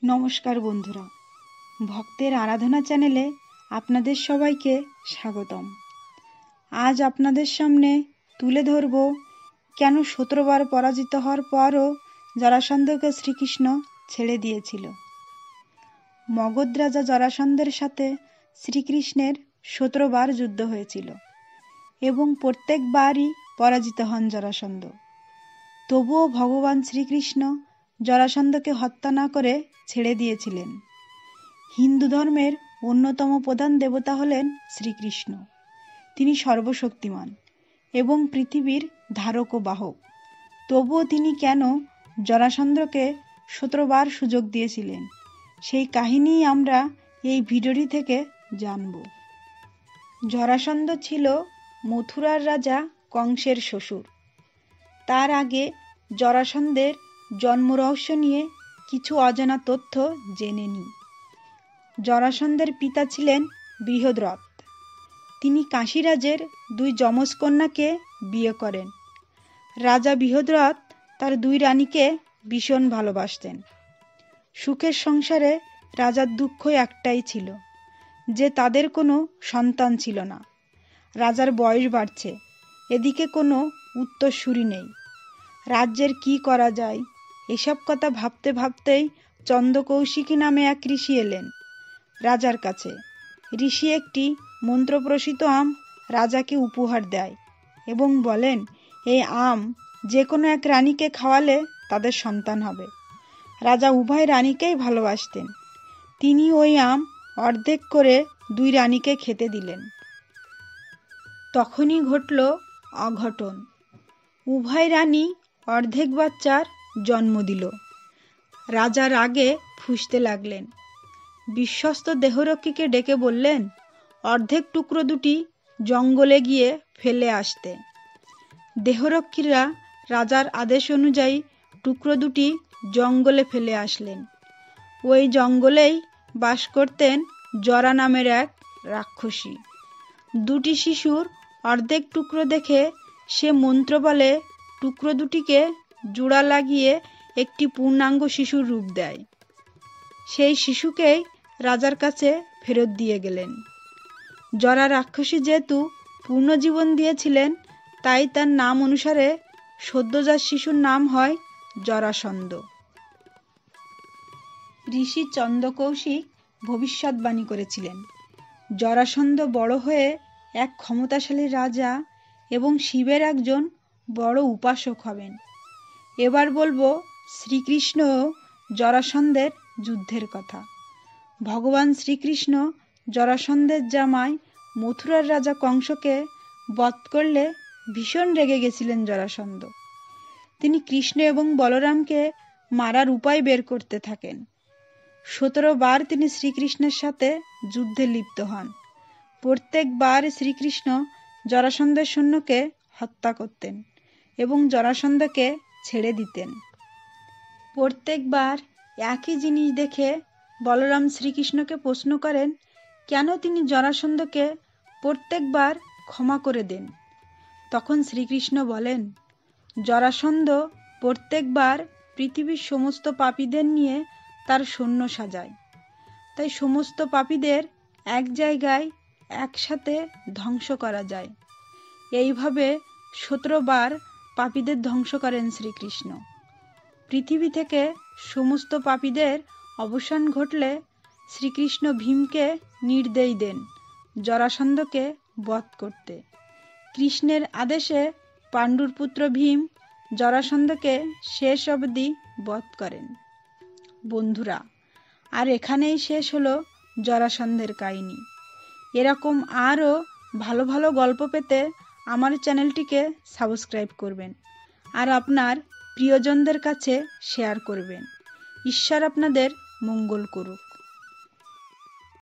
নমস্কার বন্ধুরা, ভক্তের আরাধনা চ্যানেলে আপনাদের সবাইকে স্বাগতম। আজ আপনাদের সামনে তুলে ধরব কেন 17 বার পরাজিত হওয়ার পরও জরাসন্ধকে শ্রীকৃষ্ণ ছেড়ে দিয়েছিল। মগধ রাজা জরাসন্ধের সাথে শ্রীকৃষ্ণের 17 বার যুদ্ধ হয়েছিল এবং প্রত্যেকবারই পরাজিত হন জরাসন্ধ। তবুও ভগবান শ্রীকৃষ্ণ জরাসন্ধকে হত্যা না করে ছেড়ে দিয়েছিলেন। হিন্দু ধর্মের অন্যতম প্রধান দেবতা হলেন শ্রীকৃষ্ণ। তিনি সর্বশক্তিমান এবং পৃথিবীর ধারক ও বাহক। তবুও তিনি কেন জরাসন্ধকে 17 বার সুযোগ দিয়েছিলেন, সেই কাহিনী আমরা এই ভিডিওটি থেকে জানব। জরাসন্ধ ছিল মথুরার রাজা কংসের শ্বশুর। তার আগে জরাসন্ধের জন্ম রহস্য নিয়ে কিছু অজানা তথ্য জেনে নিই। জরাসন্ধের পিতা ছিলেন বৃহদ্রথ। তিনি কাশীরাজের 2 যমজ কন্যাকে বিয়ে করেন। রাজা বৃহদ্রথ তার 2 রানীকে ভীষণ ভালোবাসতেন। সুখের সংসারে রাজার দুঃখ একটাই ছিল যে তাদের কোনো সন্তান ছিল না। রাজার বয়স বাড়ছে, এদিকে কোনো উত্তরসূরি নেই। রাজ্যের কি করা যায় এসব কথা ভাবতে ভাবতেই চন্দ্রকৌশিকী নামে এক ঋষি এলেন রাজার কাছে। ঋষি একটি মন্ত্রপ্রসিত আম রাজাকে উপহার দেয় এবং বলেন, এই আম যে কোনো এক রানীকে খাওয়ালে তাদের সন্তান হবে। রাজা উভয় রানীকেই ভালোবাসতেন। তিনি ওই আম অর্ধেক করে 2 রানীকে খেতে দিলেন। তখনই ঘটল অঘটন। উভয় রানী অর্ধেক বাচ্চার জন্ম দিল। রাজা রাগে ফুঁসতে লাগলেন। বিশ্বস্ত দেহরক্ষীকে ডেকে বললেন, অর্ধেক টুকরো দুটি জঙ্গলে গিয়ে ফেলে আসতে। দেহরক্ষীরা রাজার আদেশ অনুযায়ী টুকরো দুটি জঙ্গলে ফেলে আসলেন। ওই জঙ্গলেই বাস করতেন জরা নামের এক রাক্ষসী। 2টি শিশুর অর্ধেক টুকরো দেখে সে মন্ত্র বলে টুকরো দুটিকে জোড়া লাগিয়ে একটি পূর্ণাঙ্গ শিশুর রূপ দেয়। সেই শিশুকেই রাজার কাছে ফেরত দিয়ে গেলেন। জরা রাক্ষসী যেহেতু পূর্ণজীবন দিয়েছিলেন, তাই তার নাম অনুসারে সদ্যজাত শিশুর নাম হয় জরাসন্ধ। ঋষি চন্দ্রকৌশিক ভবিষ্যৎবাণী করেছিলেন, জরাসন্ধ বড় হয়ে এক ক্ষমতাশালী রাজা এবং শিবের একজন বড় উপাসক হবেন। এবার বলবো শ্রীকৃষ্ণ ও জরাসন্ধের যুদ্ধের কথা। ভগবান শ্রীকৃষ্ণ জরাসন্ধের জামাই মথুরার রাজা কংসকে বধ করলে ভীষণ রেগে গেছিলেন জরাসন্ধ। তিনি কৃষ্ণ এবং বলরামকে মারার উপায় বের করতে থাকেন। 17 বার তিনি শ্রীকৃষ্ণের সাথে যুদ্ধে লিপ্ত হন। প্রত্যেকবার শ্রীকৃষ্ণ জরাসন্ধের সৈন্যকে হত্যা করতেন এবং জরাসন্ধকে ছেড়ে দিতেন। প্রত্যেকবার একই জিনিস দেখে বলরাম শ্রীকৃষ্ণকে প্রশ্ন করেন, কেন তিনি জরাসন্ধকে প্রত্যেকবার ক্ষমা করে দেন। তখন শ্রীকৃষ্ণ বলেন, জরাসন্ধ প্রত্যেকবার পৃথিবীর সমস্ত পাপীদের নিয়ে তার সৈন্য সাজায়, তাই সমস্ত পাপীদের এক জায়গায় একসাথে ধ্বংস করা যায়। এইভাবে 17 বার পাপীদের ধ্বংস করেন শ্রীকৃষ্ণ। পৃথিবী থেকে সমস্ত পাপীদের অবসান ঘটলে শ্রীকৃষ্ণ ভীমকে নির্দেশ দেন জরাসন্ধকে বধ করতে। কৃষ্ণের আদেশে পাণ্ডুর পুত্র ভীম জরাসন্ধকে শেষ অবধি বধ করেন। বন্ধুরা, আর এখানেই শেষ হলো জরাসন্ধের কাহিনী। এরকম আরও ভালো ভালো গল্প পেতে আমার চ্যানেলটিকে সাবস্ক্রাইব করবেন আর আপনার প্রিয়জনদের কাছে শেয়ার করবেন। ঈশ্বর আপনাদের মঙ্গল করুক।